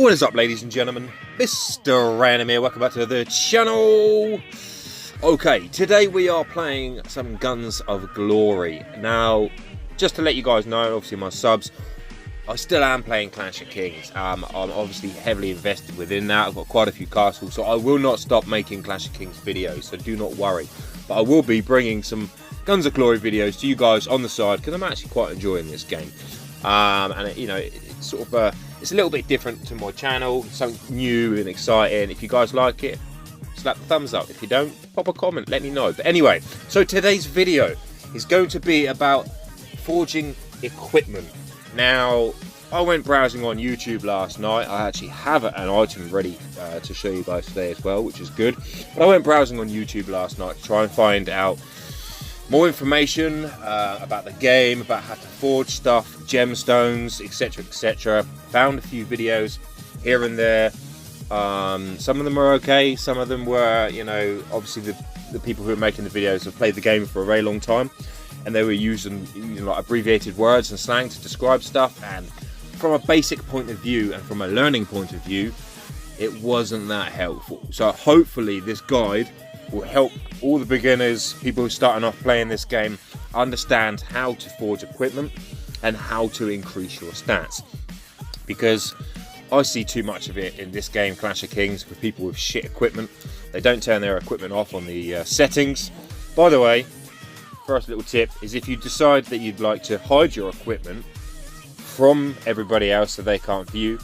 What is up, ladies and gentlemen? Mr. Random here, welcome back to the channel. Okay, today we are playing some Guns of Glory. Now, just to let you guys know, obviously my subs, I still am playing Clash of Kings. I'm obviously heavily invested within that. I've got quite a few castles, so I will not stop making Clash of Kings videos, so do not worry. But I will be bringing some Guns of Glory videos to you guys on the side, because I'm actually quite enjoying this game. And you know, it's sort of it's a little bit different to my channel, something new and exciting. If you guys like it, slap the thumbs up. If you don't, pop a comment, let me know. But anyway, so today's video is going to be about forging equipment. Now, I went browsing on YouTube last night. I actually have an item ready to show you guys today as well, which is good. But I went browsing on YouTube last night to try and find out more information about the game, about how to forge stuff, gemstones, etc, etc. Found a few videos here and there. Some of them were okay, some of them were, you know, obviously the people who are making the videos have played the game for a very long time, and they were using, you know, like abbreviated words and slang to describe stuff, and from a basic point of view and from a learning point of view, it wasn't that helpful. So hopefully this guide will help all the beginners, people who are starting off playing this game, understand how to forge equipment and how to increase your stats. Because I see too much of it in this game, Clash of Kings, for people with shit equipment. They don't turn their equipment off on the settings. By the way, first little tip is if you decide that you'd like to hide your equipment from everybody else so they can't view,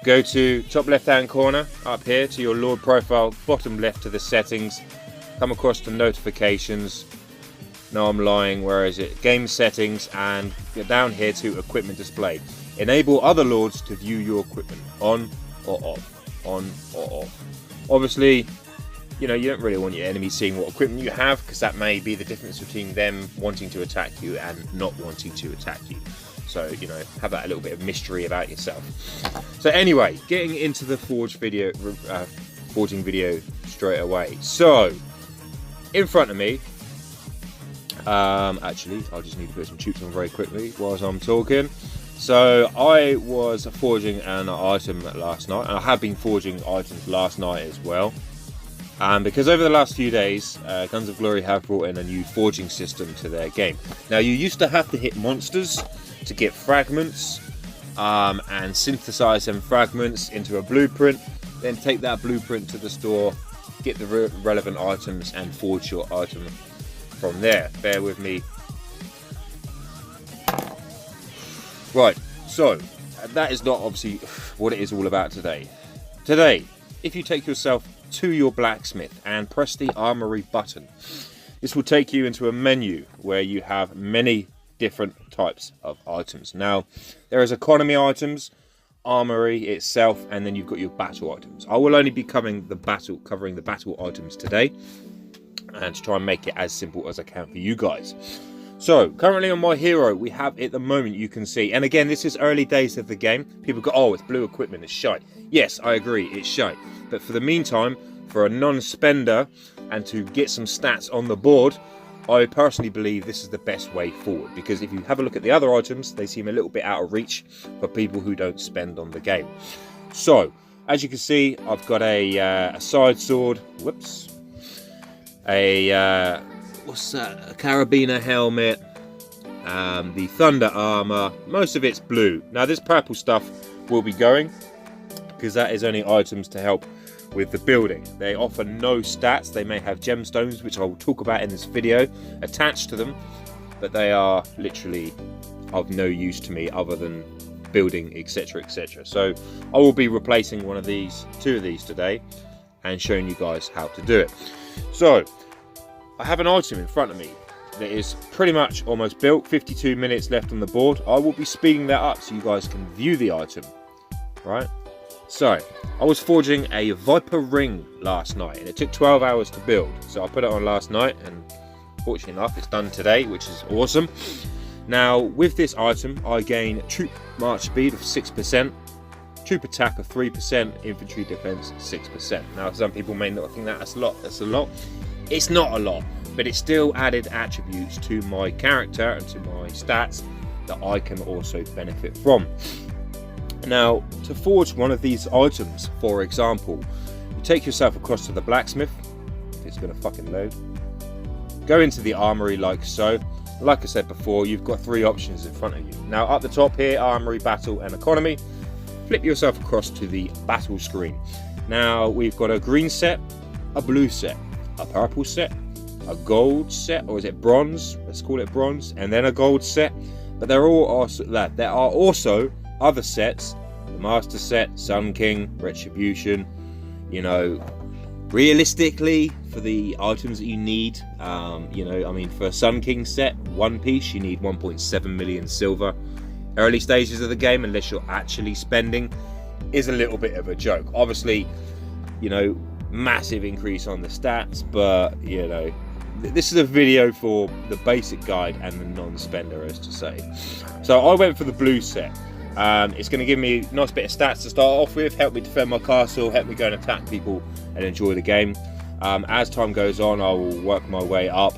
go to top left hand corner up here to your Lord profile, bottom left to the settings, come across to notifications. No, I'm lying, where is it? Game settings, and get down here to equipment display. Enable other lords to view your equipment, on or off, on or off. Obviously, you know, you don't really want your enemies seeing what equipment you have, because that may be the difference between them wanting to attack you and not wanting to attack you. So, you know, have that a little bit of mystery about yourself. So anyway, getting into the forging video straight away. So, in front of me, actually, I just need to put some tubes on very quickly whilst I'm talking. So, I was forging an item last night, and I have been forging items last night as well. Because over the last few days, Guns of Glory have brought in a new forging system to their game. Now, you used to have to hit monsters to get fragments and synthesize them fragments into a blueprint, then take that blueprint to the store, get the relevant items and forge your item from there. Bear with me. Right, so that is not obviously what it is all about today. Today, if you take yourself to your blacksmith and press the armory button, this will take you into a menu where you have many different types of items. Now, there is economy items, armory itself, and then you've got your battle items. I will only be covering the battle items today, and to try and make it as simple as I can for you guys. So currently on my hero, we have at the moment, you can see, and again, this is early days of the game. People go, oh, it's blue equipment, it's shite. Yes, I agree, it's shite. But for the meantime, for a non-spender and to get some stats on the board, I personally believe this is the best way forward, because if you have a look at the other items, they seem a little bit out of reach for people who don't spend on the game. So, as you can see, I've got a side sword, whoops, what's that, a carabiner helmet, the thunder armor, most of it's blue. Now this purple stuff will be going, because that is only items to help with the building. They offer no stats. They may have gemstones, which I will talk about in this video, attached to them, but they are literally of no use to me other than building, etc, etc. So I will be replacing two of these today, and showing you guys how to do it. So I have an item in front of me that is pretty much almost built, 52 minutes left on the board. I will be speeding that up so you guys can view the item, right? So, I was forging a Viper ring last night, and it took 12 hours to build. So I put it on last night, and fortunately enough, it's done today, which is awesome. Now, with this item, I gain troop march speed of 6%, troop attack of 3%, infantry defense 6%. Now, some people may not think that's a lot. That's a lot. It's not a lot, but it's still added attributes to my character and to my stats that I can also benefit from. Now, to forge one of these items, for example, you take yourself across to the blacksmith, if it's going to fucking load. Go into the armory like so. Like I said before, you've got 3 options in front of you. Now, up the top here, armory, battle, and economy. Flip yourself across to the battle screen. Now, we've got a green set, a blue set, a purple set, a gold set, or is it bronze? Let's call it bronze, and then a gold set. But there are also other sets: the master set, Sun King, retribution. You know, realistically, for the items that you need, you know, I mean, for a Sun King set, one piece, you need 1.7 million silver. Early stages of the game, unless you're actually spending, is a little bit of a joke. Obviously, you know, massive increase on the stats, but you know, this is a video for the basic guide and the non-spender, as to say. So I went for the blue set. It's going to give me a nice bit of stats to start off with, help me defend my castle, help me go and attack people and enjoy the game. As time goes on, I will work my way up,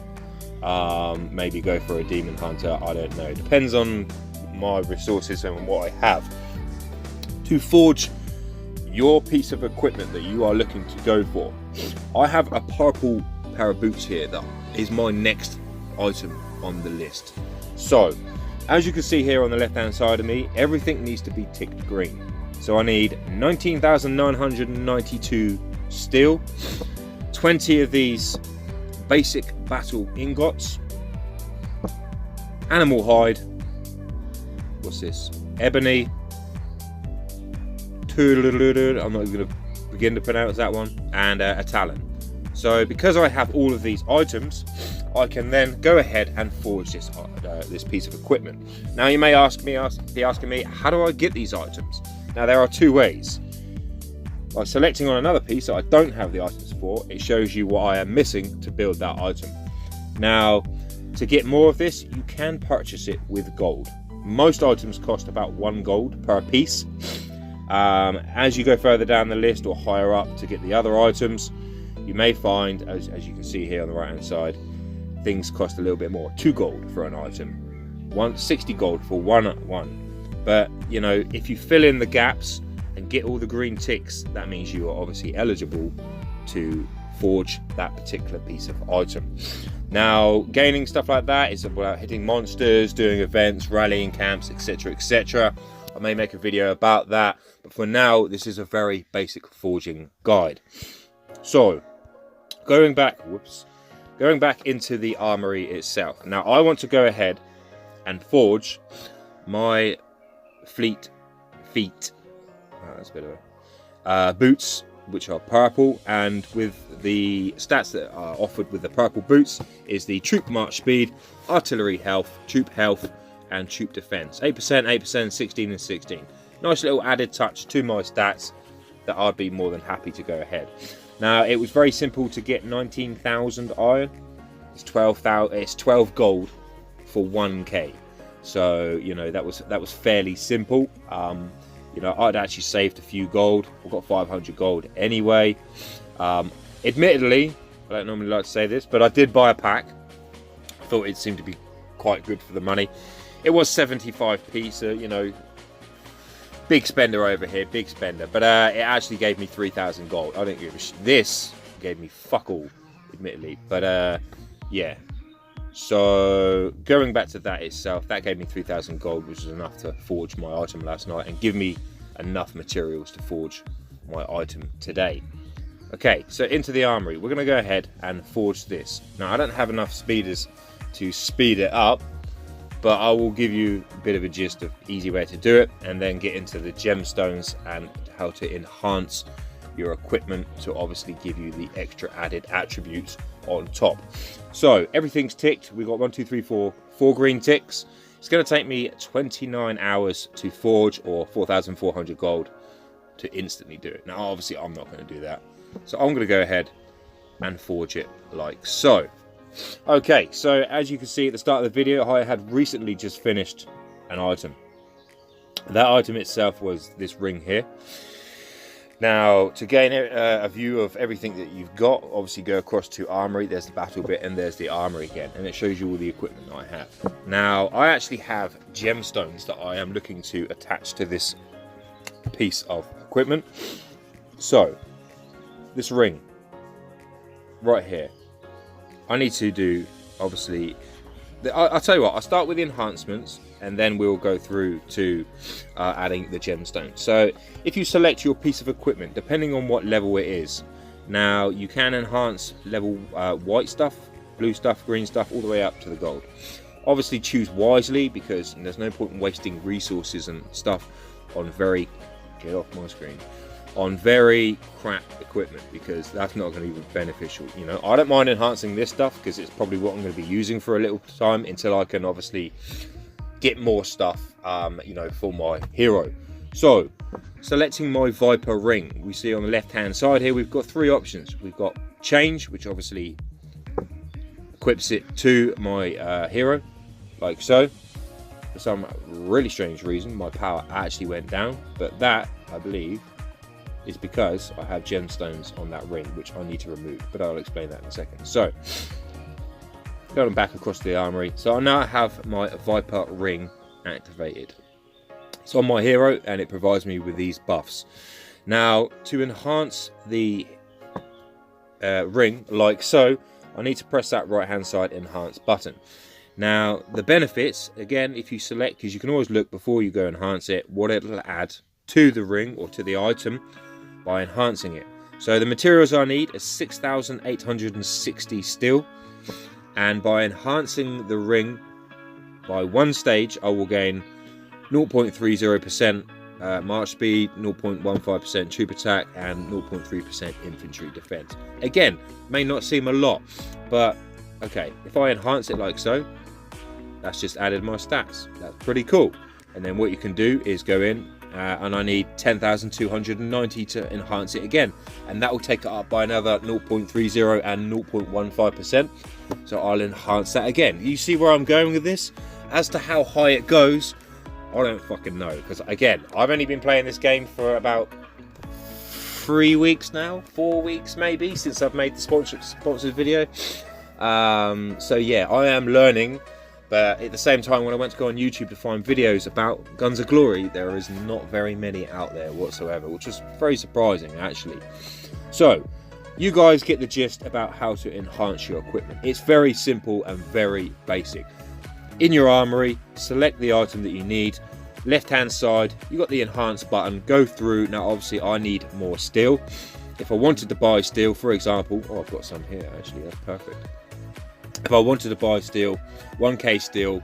maybe go for a demon hunter, I don't know. It depends on my resources and what I have. To forge your piece of equipment that you are looking to go for, I have a purple pair of boots here that is my next item on the list. So as you can see here on the left hand side of me, everything needs to be ticked green. So I need 19,992 steel, 20 of these basic battle ingots, animal hide, what's this, ebony, I'm not even going to begin to pronounce that one, and a talon. So because I have all of these items, I can then go ahead and forge this piece of equipment. Now you may be asking me, how do I get these items? Now there are 2 ways. By selecting on another piece that I don't have the items for, it shows you what I am missing to build that item. Now, to get more of this, you can purchase it with gold. Most items cost about 1 gold per piece. As you go further down the list or higher up to get the other items, you may find, as you can see here on the right hand side, things cost a little bit more. 2 gold for an item, 60 gold for one. But you know, if you fill in the gaps and get all the green ticks, that means you are obviously eligible to forge that particular piece of item. Now, gaining stuff like that is about hitting monsters, doing events, rallying camps, etc, etc. I may make a video about that, but for now, this is a very basic forging guide. So, going back into the armory itself. Now, I want to go ahead and forge my feet. That's a bit of a boots, which are purple, and with the stats that are offered with the purple boots is the troop march speed, artillery health, troop health, and troop defense. 8%, 8%, 16, and 16. Nice little added touch to my stats that I'd be more than happy to go ahead. Now, it was very simple to get 19,000 iron. It's 12,000. It's 12 gold for 1k. So you know, that was fairly simple. You know, I'd actually saved a few gold. I've got 500 gold anyway. Admittedly, I don't normally like to say this, but I did buy a pack. I thought it seemed to be quite good for the money. It was 75p, so you know, big spender over here, big spender. But it actually gave me 3,000 gold. I didn't give a this gave me fuck all, admittedly. But yeah. So going back to that itself, that gave me 3,000 gold, which was enough to forge my item last night and give me enough materials to forge my item today. Okay, so into the armory, we're going to go ahead and forge this. Now, I don't have enough speeders to speed it up, but I will give you a bit of a gist of easy way to do it, and then get into the gemstones and how to enhance your equipment to obviously give you the extra added attributes on top. So everything's ticked. We've got 4 green ticks. It's going to take me 29 hours to forge, or 4,400 gold to instantly do it. Now obviously I'm not going to do that, so I'm going to go ahead and forge it like so. Okay, so as you can see at the start of the video, I had recently just finished an item. That item itself was this ring here. Now, to gain a view of everything that you've got, obviously go across to Armory. There's the battle bit, and there's the Armory again, and it shows you all the equipment that I have. Now, I actually have gemstones that I am looking to attach to this piece of equipment. So this ring right here, I need to do, obviously, I'll tell you what, I'll start with the enhancements and then we'll go through to adding the gemstone. So if you select your piece of equipment, depending on what level it is, now you can enhance level white stuff, blue stuff, green stuff, all the way up to the gold. Obviously choose wisely, because there's no point in wasting resources and stuff on very, get off my screen, on very crap equipment, because that's not going to be beneficial. You know, I don't mind enhancing this stuff because it's probably what I'm going to be using for a little time until I can obviously get more stuff, you know, for my hero. So selecting my Viper ring, we see on the left hand side here we've got three options. We've got change, which obviously equips it to my hero, like so. For some really strange reason my power actually went down, but that, I believe, is because I have gemstones on that ring, which I need to remove, but I'll explain that in a second. So going back across the armory, so I now have my Viper ring activated. It's on my hero and it provides me with these buffs. Now to enhance the ring, like so, I need to press that right hand side enhance button. Now the benefits, again, if you select, because you can always look before you go enhance it, what it'll add to the ring or to the item by enhancing it. So the materials I need are 6,860 steel, and by enhancing the ring by one stage I will gain 0.30% march speed, 0.15% troop attack, and 0.3% infantry defense. Again, may not seem a lot, but okay, if I enhance it like so, that's just added my stats. That's pretty cool. And then what you can do is go in and I need 10,290 to enhance it again, and that will take it up by another 0.30 and 0.15%. So I'll enhance that again. You see where I'm going with this? As to how high it goes, I don't fucking know, because again, I've only been playing this game for about 3 weeks now, 4 weeks maybe, since I've made the sponsored video. So yeah, I am learning. But at the same time, when I went to go on YouTube to find videos about Guns of Glory, there is not very many out there whatsoever, which is very surprising actually. So you guys get the gist about how to enhance your equipment. It's very simple and very basic. In your armory, select the item that you need. Left hand side, you got the enhance button, go through. Now obviously I need more steel. If I wanted to buy steel, for example, oh, I've got some here actually, that's perfect. If I wanted to buy steel, 1k steel,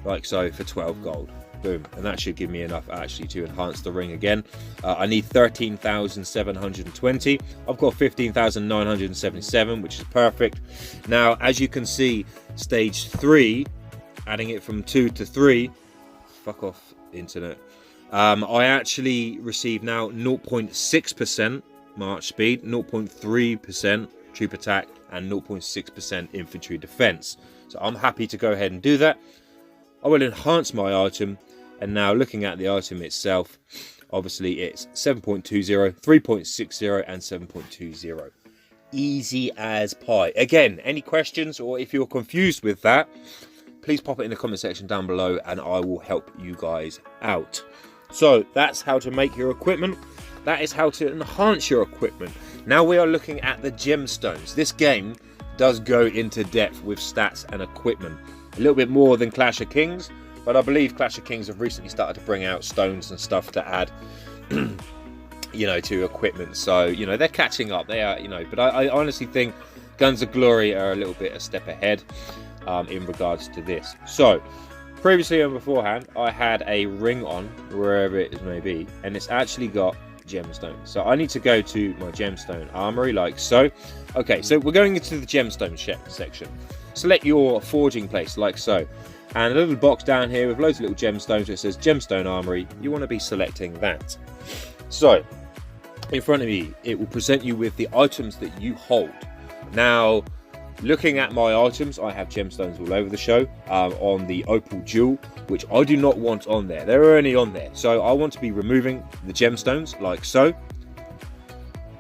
like so, for 12 gold, boom, and that should give me enough actually to enhance the ring again. I need 13,720. I've got 15,977, which is perfect. Now, as you can see, stage 3, adding it from 2 to 3, fuck off internet, I actually receive now 0.6% march speed, 0.3% troop attack, and 0.6% infantry defense. So I'm happy to go ahead and do that. I will enhance my item, and now looking at the item itself, obviously it's 7.20, 3.60 and 7.20. Easy as pie. Again, any questions, or if you're confused with that, please pop it in the comment section down below and I will help you guys out. So that's how to make your equipment. That is how to enhance your equipment. Now we are looking at the gemstones. This game does go into depth with stats and equipment. A little bit more than Clash of Kings, but I believe Clash of Kings have recently started to bring out stones and stuff to add, you know, to equipment. So, you know, they're catching up. They are, you know, but I honestly think Guns of Glory are a little bit a step ahead in regards to this. So, previously and beforehand, I had a ring on, wherever it may be, and it's actually got gemstone. So I need to go to my gemstone armory like so. Okay, so we're going into the gemstone section. Select your forging place like so, and a little box down here with loads of little gemstones that says gemstone armory. You want to be selecting that. So in front of me, it will present you with the items that you hold. Now, looking at my items, I have gemstones all over the show on the opal jewel, which I do not want on there. They're only on there, so I want to be removing the gemstones like so,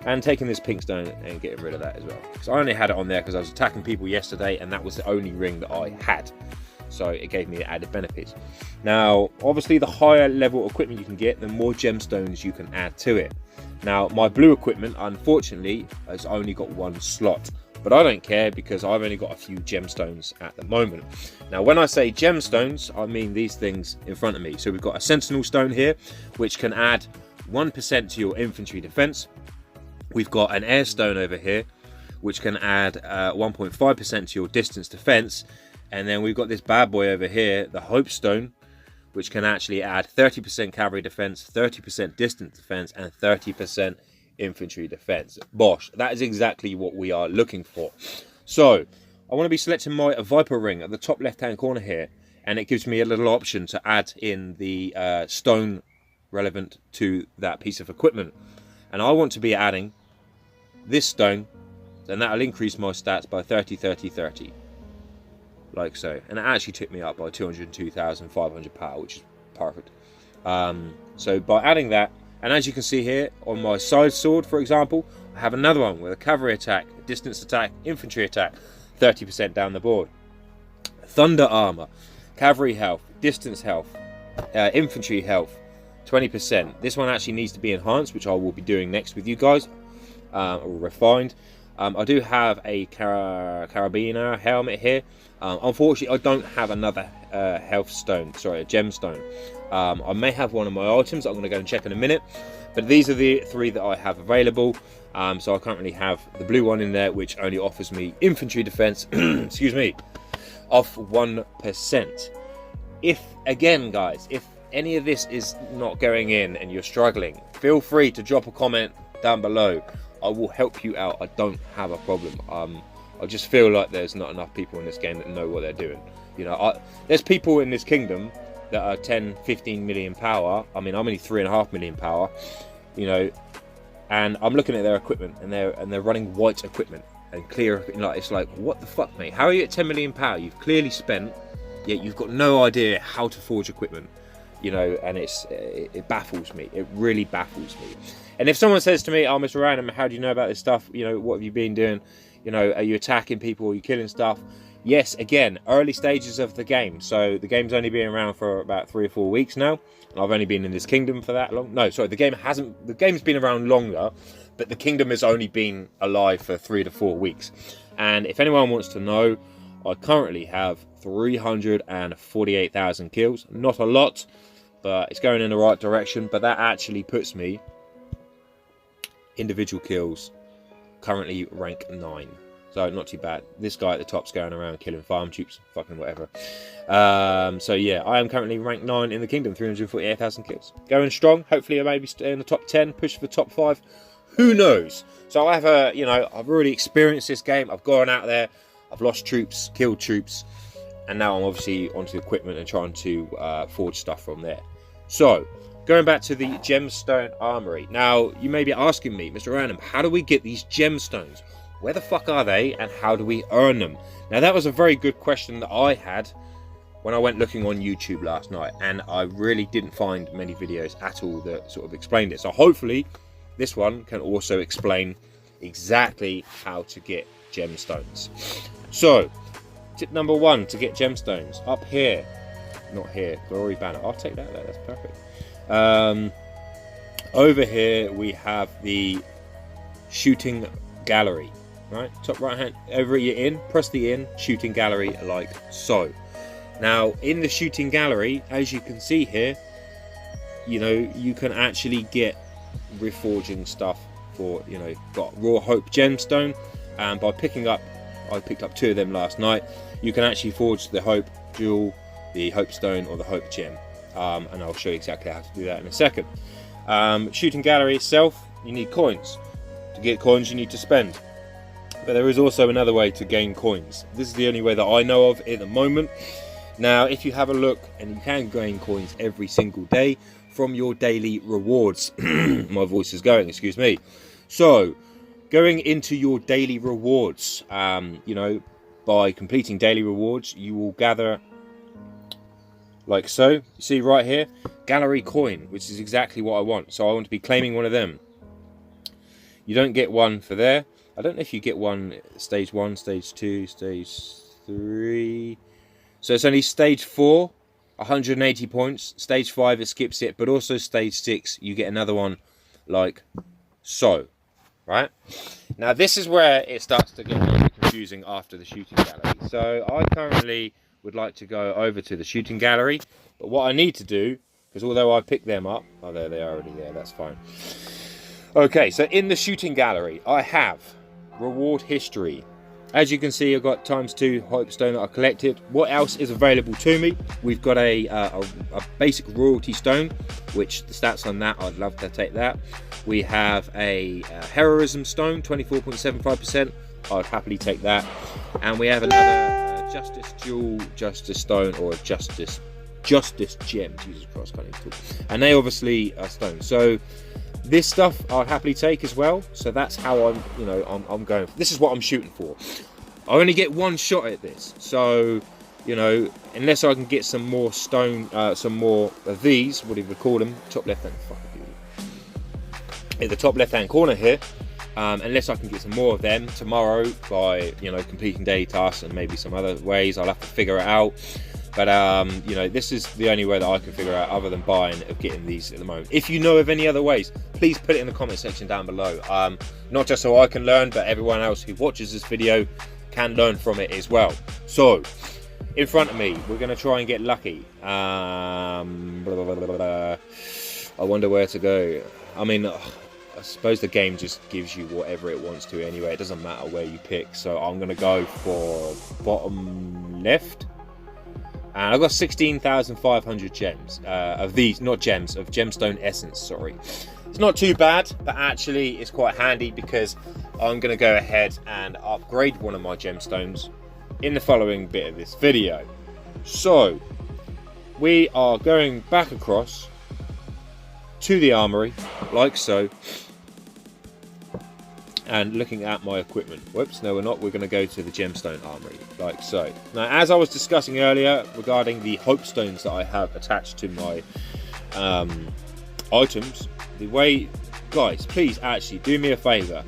and taking this pink stone and getting rid of that as well, because I only had it on there because I was attacking people yesterday and that was the only ring that I had. so it gave me added benefits. Now obviously the higher level equipment you can get, the more gemstones you can add to it. Now my blue equipment unfortunately has only got one slot, but I don't care because I've only got a few gemstones at the moment. Now when I say gemstones, I mean these things in front of me. So we've got a sentinel stone here, which can add 1% to your infantry defense. We've got an air stone over here, which can add 1.5% to your distance defense. And then we've got this bad boy over here, the hope stone, which can actually add 30% cavalry defense, 30% distance defense, and 30% infantry defense. Bosh, that is exactly what we are looking for. So I want to be selecting my Viper ring at the top left hand corner here, and it gives me a little option to add in the stone relevant to that piece of equipment. And I want to be adding this stone, and that'll increase my stats by 30, 30, 30. Like so. And it actually took me up by 202,500 power, which is perfect. So by adding that, and as you can see here on my side sword, for example, I have another one with a cavalry attack, distance attack, infantry attack, 30% down the board. Thunder armor, cavalry health, distance health, infantry health, 20%. This one actually needs to be enhanced, which I will be doing next with you guys, or refined. I do have a carabiner helmet here. Unfortunately, I don't have another health stone, sorry, a gemstone. I may have one of my items that I'm going to go and check in a minute, but these are the three that I have available. So I currently have the blue one in there, which only offers me infantry defense, excuse me, of 1%. If, again, guys, if any of this is not going in and you're struggling, feel free to drop a comment down below. I will help you out. I don't have a problem. I just feel like there's not enough people in this game that know what they're doing. You know, there's people in this kingdom that are 10, 15 million power. I mean, I'm only 3.5 million power. You know, and I'm looking at their equipment, and they're running white equipment and clear. You know, it's like, what the fuck, mate? How are you at 10 million power? You've clearly spent, yet you've got no idea how to forge equipment. You know, and it baffles me. It really baffles me. And if someone says to me, "Oh, Mr. Random, how do you know about this stuff? You know, what have you been doing? You know, are you attacking people? Are you killing stuff?" Yes, again, early stages of the game. So the game's only been around for about 3 or 4 weeks now, and I've only been in this kingdom for that long. No, sorry, the game's been around longer, but the kingdom has only been alive for 3 to 4 weeks. And if anyone wants to know, I currently have 348,000 kills. Not a lot, but it's going in the right direction. But that actually puts me individual kills currently rank 9, so not too bad. This guy at the top's going around killing farm troops, fucking whatever. So yeah, I am currently ranked 9 in the kingdom, 348,000 kills, going strong. Hopefully I may be in the top 10, push for the top 5, who knows. So I have you know, I've already experienced this game. I've gone out there, I've lost troops, killed troops, and now I'm obviously onto the equipment and trying to forge stuff from there. So going back to the gemstone armory. Now, you may be asking me, Mr. Random, how do we get these gemstones? Where the fuck are they, and how do we earn them? Now, that was a very good question that I had when I went looking on YouTube last night, and I really didn't find many videos at all that sort of explained it. So hopefully, this one can also explain exactly how to get gemstones. So, tip number 1 to get gemstones. Up here. Not here. Glory banner. I'll take that. That's perfect. Over here we have the shooting gallery, right? Top right hand, over your in, press the in, shooting gallery like so. Now in the shooting gallery, as you can see here, you know, you can actually get reforging stuff for, you know, got raw hope gemstone, and by picking up, I picked up 2 of them last night, you can actually forge the hope jewel, the hope stone, or the hope gem. And I'll show you exactly how to do that in a second. Shooting gallery itself, you need coins. To get coins, you need to spend. But there is also another way to gain coins. This is the only way that I know of at the moment. Now, if you have a look, and you can gain coins every single day from your daily rewards. My voice is going, excuse me. So, going into your daily rewards, you know, by completing daily rewards, you will gather, like so. You see right here, gallery coin, which is exactly what I want. So I want to be claiming one of them. You don't get one for there. I don't know if you get one stage 1, stage 2, stage 3. So it's only stage 4, 180 points. Stage 5, it skips it. But also stage 6, you get another one like so. Right? Now this is where it starts to get a little bit confusing after the shooting gallery. So I currently would like to go over to the shooting gallery. But what I need to do, because although I picked them up... Oh, there they are already there. That's fine. Okay, so in the shooting gallery, I have reward history. As you can see, I've got ×2 Hopestone that I collected. What else is available to me? We've got a basic royalty stone, which the stats on that, I'd love to take that. We have a heroism stone, 24.75%. I'd happily take that. And we have another justice jewel, justice stone, or a justice gem. Jesus Christ, can't even talk. And they obviously are stones. So this stuff I'd happily take as well. So that's how I'm going. This is what I'm shooting for. I only get one shot at this. So, unless I can get some more stone, some more of these, what do you call them? Top left hand, in the top left hand corner here. Unless I can get some more of them tomorrow by, completing daily tasks and maybe some other ways. I'll have to figure it out. But, this is the only way that I can figure out other than buying of getting these at the moment. If you know of any other ways, please put it in the comment section down below. Not just so I can learn, but everyone else who watches this video can learn from it as well. So, in front of me, we're going to try and get lucky. I wonder where to go. I mean, I suppose the game just gives you whatever it wants to anyway. It doesn't matter where you pick. So I'm going to go for bottom left. And I've got 16,500 gems of these, not gems, of gemstone essence, sorry. It's not too bad, but actually it's quite handy because I'm going to go ahead and upgrade one of my gemstones in the following bit of this video. So, we are going back across to the armory, like so. And looking at my equipment. Whoops, no we're not. We're going to go to the gemstone armory, like so. Now, as I was discussing earlier regarding the hope stones that I have attached to my items, the way, guys, please actually do me a favour.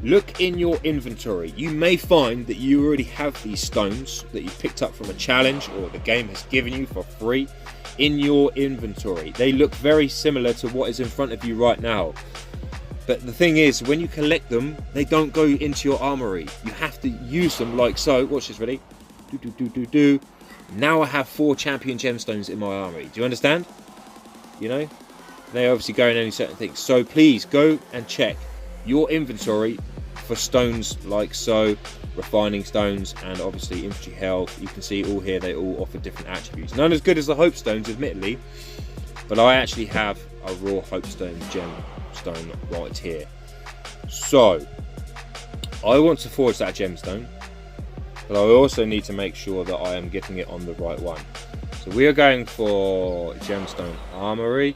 Look in your inventory. You may find that you already have these stones that you picked up from a challenge or the game has given you for free in your inventory. They look very similar to what is in front of you right now. But the thing is, when you collect them, they don't go into your armory. You have to use them like so. Watch this, ready? Now I have 4 champion gemstones in my armory. Do you understand? They obviously go in any certain things. So please go and check your inventory for stones like so, refining stones, and obviously infantry health. You can see all here, they all offer different attributes. None as good as the hope stones, admittedly, but I actually have a raw hope stone gemstone right here. So I want to forge that gemstone, but I also need to make sure that I am getting it on the right one. So we are going for gemstone armory,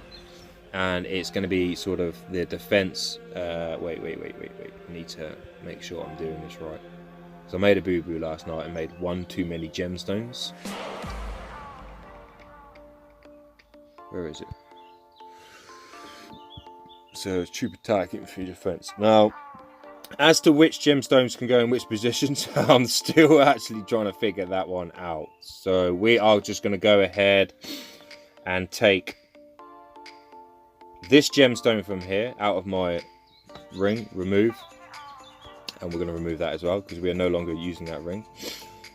and it's going to be sort of the defense. Wait. I need to make sure I'm doing this right. So I made a boo-boo last night and made one too many gemstones. Where is it? So it's troop attack, infantry defense. Now, as to which gemstones can go in which positions, I'm still actually trying to figure that one out. So we are just going to go ahead and take this gemstone from here out of my ring, remove, and we're going to remove that as well because we are no longer using that ring.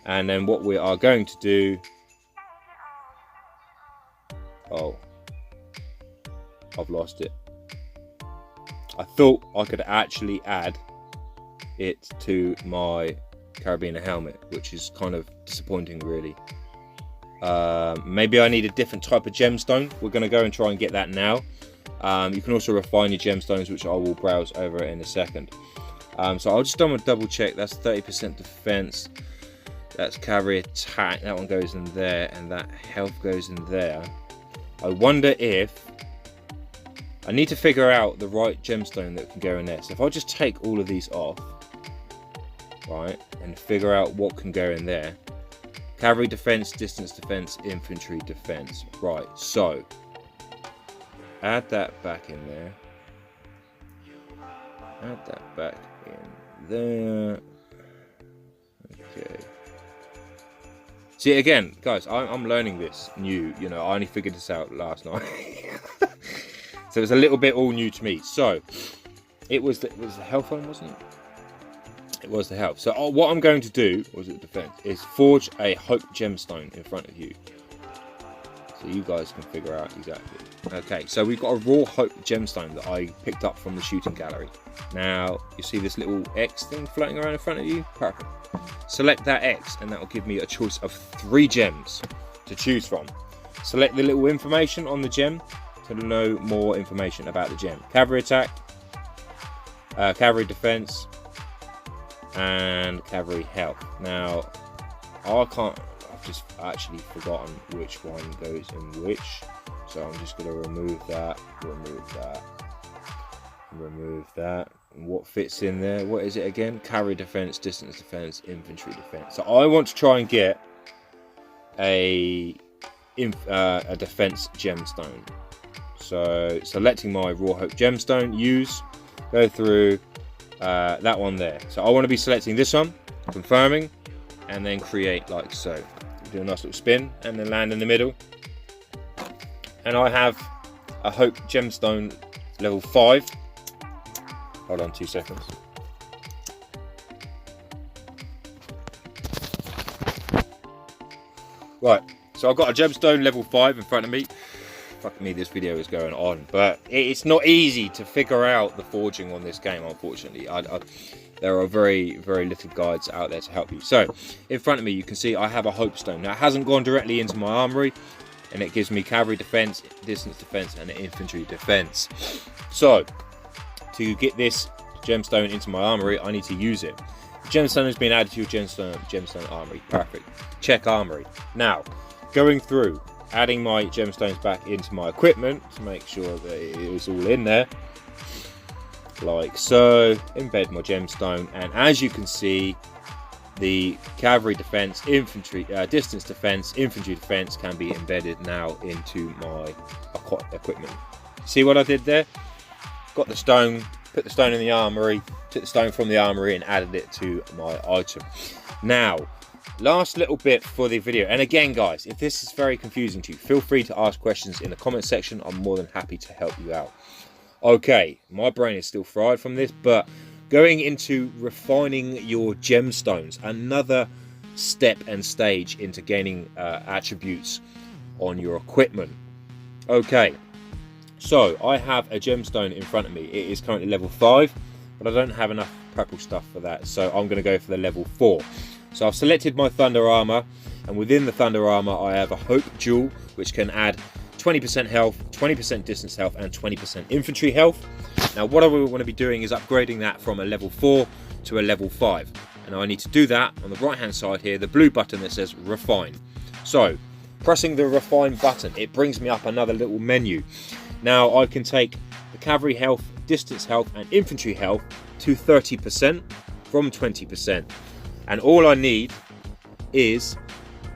And then what we are going to do, oh, I've lost it. I thought I could actually add it to my carabiner helmet, which is kind of disappointing, really. Maybe I need a different type of gemstone. We're going to go and try and get that now. You can also refine your gemstones, which I will browse over in a second. So I'll just double check. That's 30% defense. That's cavalry attack. That one goes in there, and that health goes in there. I wonder if I need to figure out the right gemstone that can go in there. So if I just take all of these off, right, and figure out what can go in there. Cavalry defense, distance defense, infantry defense. Right, so add that back in there. Add that back in there. Okay. See, again, guys, I'm learning this new. You know, I only figured this out last night. So it's a little bit all new to me. So it was the health one, wasn't it? It was the health. So what I'm going to do, was it defense, is forge a hope gemstone in front of you. So you guys can figure out exactly. Okay, so we've got a raw hope gemstone that I picked up from the shooting gallery. Now, you see this little X thing floating around in front of you? Perfect. Select that X and that will give me a choice of 3 gems to choose from. Select the little information on the gem to know more information about the gem. Cavalry attack, cavalry defense, and cavalry health. Now, I've just actually forgotten which one goes in which. So I'm just going to remove that, remove that. And what fits in there? What is it again? Cavalry defense, distance defense, infantry defense. So I want to try and get a defense gemstone. So selecting my raw hope gemstone, use, go through that one there. So I want to be selecting this one, confirming, and then create like so. Do a nice little spin and then land in the middle. And I have a hope gemstone level 5. Hold on 2 seconds. Right, so I've got a gemstone level 5 in front of me. Fuck me, this video is going on, but it's not easy to figure out the forging on this game, unfortunately. There are very, very little guides out there to help you. So, in front of me, you can see I have a hope stone. Now, it hasn't gone directly into my armory, and it gives me cavalry defense, distance defense, and infantry defense. So, to get this gemstone into my armory, I need to use it. The gemstone has been added to your gemstone armory. Perfect. Check armory. Now, going through, adding my gemstones back into my equipment to make sure that it is all in there. Like so. Embed my gemstone, and as you can see, the cavalry defense, infantry, distance defense, infantry defense can be embedded now into my equipment. See what I did there? Got the stone, put the stone in the armory, took the stone from the armory and added it to my item. Now, last little bit for the video, and again guys, if this is very confusing to you, feel free to ask questions in the comment section. I'm more than happy to help you out. Okay, my brain is still fried from this, but going into refining your gemstones, another step and stage into gaining attributes on your equipment. Okay, so I have a gemstone in front of me. It is currently level 5, but I don't have enough purple stuff for that, so I'm going to go for the level 4. So I've selected my thunder armor, and within the thunder armor I have a hope jewel, which can add 20% health, 20% distance health, and 20% infantry health. Now what I want to be doing is upgrading that from a level 4 to a level 5. And I need to do that on the right hand side here, the blue button that says refine. So pressing the refine button, it brings me up another little menu. Now I can take the cavalry health, distance health, and infantry health to 30% from 20. And all I need is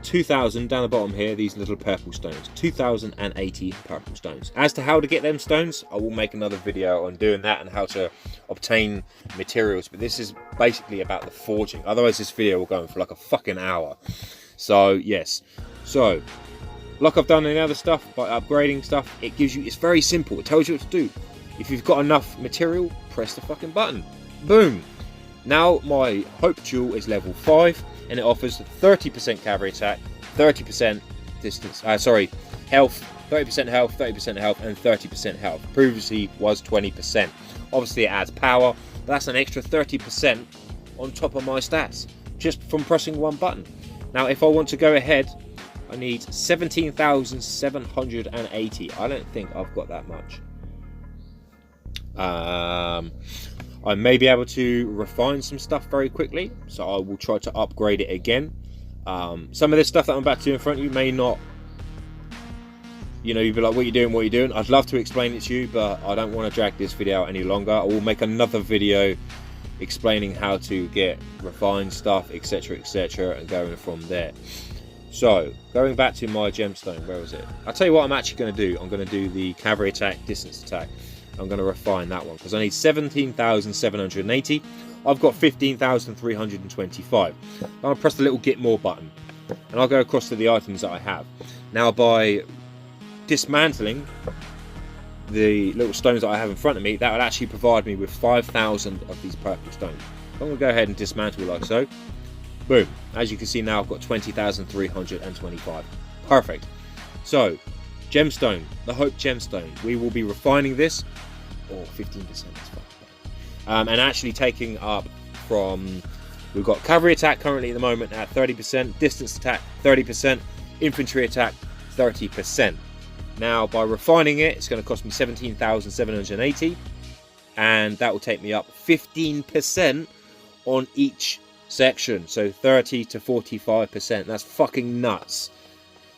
2,000 down the bottom here, these little purple stones, 2,080 purple stones. As to how to get them stones, I will make another video on doing that and how to obtain materials, but this is basically about the forging. Otherwise this video will go on for like a fucking hour. So yes, so like I've done in the other stuff, by upgrading stuff, it gives you, it's very simple, it tells you what to do. If you've got enough material, press the fucking button, boom. Now my hope jewel is level 5, and it offers 30% cavalry attack, 30% distance, health, 30% health, 30% health, and 30% health. Previously was 20%. Obviously it adds power, but that's an extra 30% on top of my stats, just from pressing one button. Now if I want to go ahead, I need 17,780. I don't think I've got that much. I may be able to refine some stuff very quickly, so I will try to upgrade it again. Some of this stuff that I'm about to do in front of you may not, you know, you'd be like, what are you doing? I'd love to explain it to you, but I don't want to drag this video out any longer. I will make another video explaining how to get refined stuff, etc, and going from there. So going back to my gemstone, where was it? I'll tell you what I'm actually going to do. I'm going to do the cavalry attack, distance attack. I'm going to refine that one because I need 17,780. I've got 15,325. I'm going to press the little get more button. and I'll go across to the items that I have. Now, by dismantling the little stones that I have in front of me, that will actually provide me with 5,000 of these purple stones. I'm going to go ahead and dismantle like so. Boom. As you can see now, I've got 20,325. Perfect. So, gemstone, the Hope gemstone. We will be refining this, or 15%, that's fine. And actually taking up from, we've got cavalry attack currently at the moment at 30%, distance attack 30%, infantry attack 30%. Now, by refining it, it's going to cost me 17,780, and that will take me up 15% on each section, so 30 to 45%. That's fucking nuts.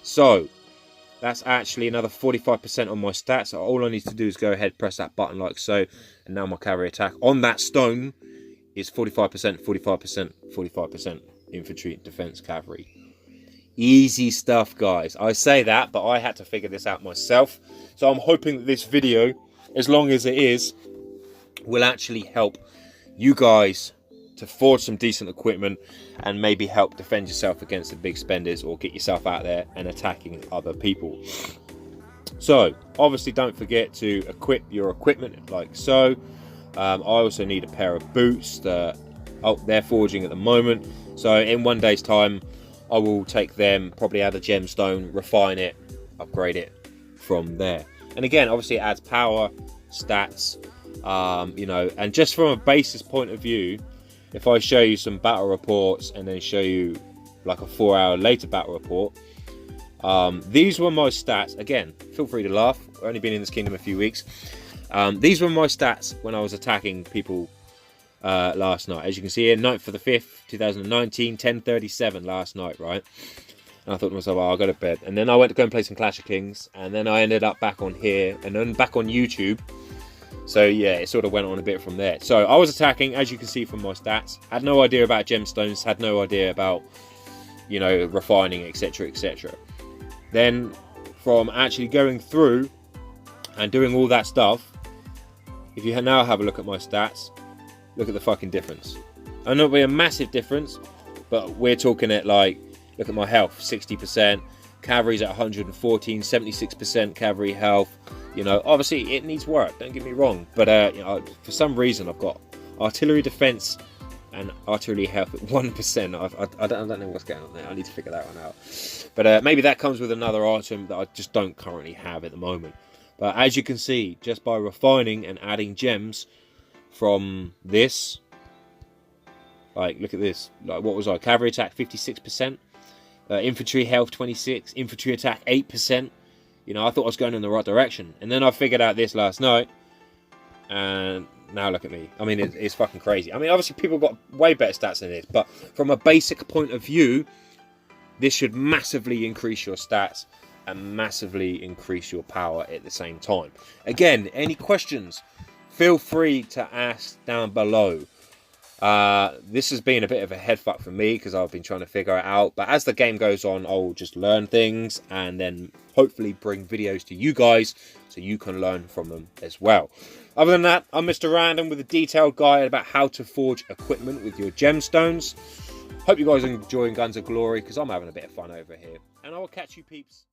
So that's actually another 45% on my stats. So all I need to do is go ahead, press that button like so, and now my cavalry attack on that stone is 45%, 45%, 45% infantry, defense, cavalry. Easy stuff, guys. I say that, but I had to figure this out myself. So I'm hoping that this video, as long as it is, will actually help you guys to forge some decent equipment and maybe help defend yourself against the big spenders, or get yourself out there and attacking other people. So obviously don't forget to equip your equipment like so. I also need a pair of boots that, oh, they're forging at the moment, so in 1 day's time I will take them, probably add a gemstone, refine it, upgrade it from there. And again, obviously it adds power, stats, you know, and just from a basis point of view, if I show you some battle reports and then show you like a 4 hour later battle report, these were my stats. Again, feel free to laugh, I've only been in this kingdom a few weeks. These were my stats when I was attacking people last night. As you can see here, 9th for the 5th, 2019, 10:37 last night, right? And I thought to myself, oh, I'll go to bed. And then I went to go and play some Clash of Kings, and then I ended up back on here, and then back on YouTube. So yeah, it sort of went on a bit from there. So I was attacking, as you can see from my stats. Had no idea about gemstones, had no idea about, you know, refining, etc, etc. Then from actually going through and doing all that stuff, if you now have a look at my stats, look at the fucking difference. I know it'll be a massive difference, but we're talking at like, look at my health, 60%, cavalry's at 114, 76% cavalry health. You know, obviously it needs work, don't get me wrong, but you know, for some reason I've got artillery defense and artillery health at 1%. I don't know what's going on there. I need to figure that one out. But maybe that comes with another item that I just don't currently have at the moment. But as you can see, just by refining and adding gems from this, like look at this, like what was I, cavalry attack 56%, infantry health 26%, infantry attack 8%. You know, I thought I was going in the right direction, and then I figured out this last night, and now look at me. I mean, it's fucking crazy. I mean, obviously people got way better stats than this, but from a basic point of view, this should massively increase your stats and massively increase your power at the same time. Again, any questions, feel free to ask down below. This has been a bit of a head fuck for me because I've been trying to figure it out, but as the game goes on, I'll just learn things and then hopefully bring videos to you guys so you can learn from them as well. Other than that, I'm Mr. Random with a detailed guide about how to forge equipment with your gemstones. Hope you guys are enjoying Guns of Glory because I'm having a bit of fun over here, and I will catch you peeps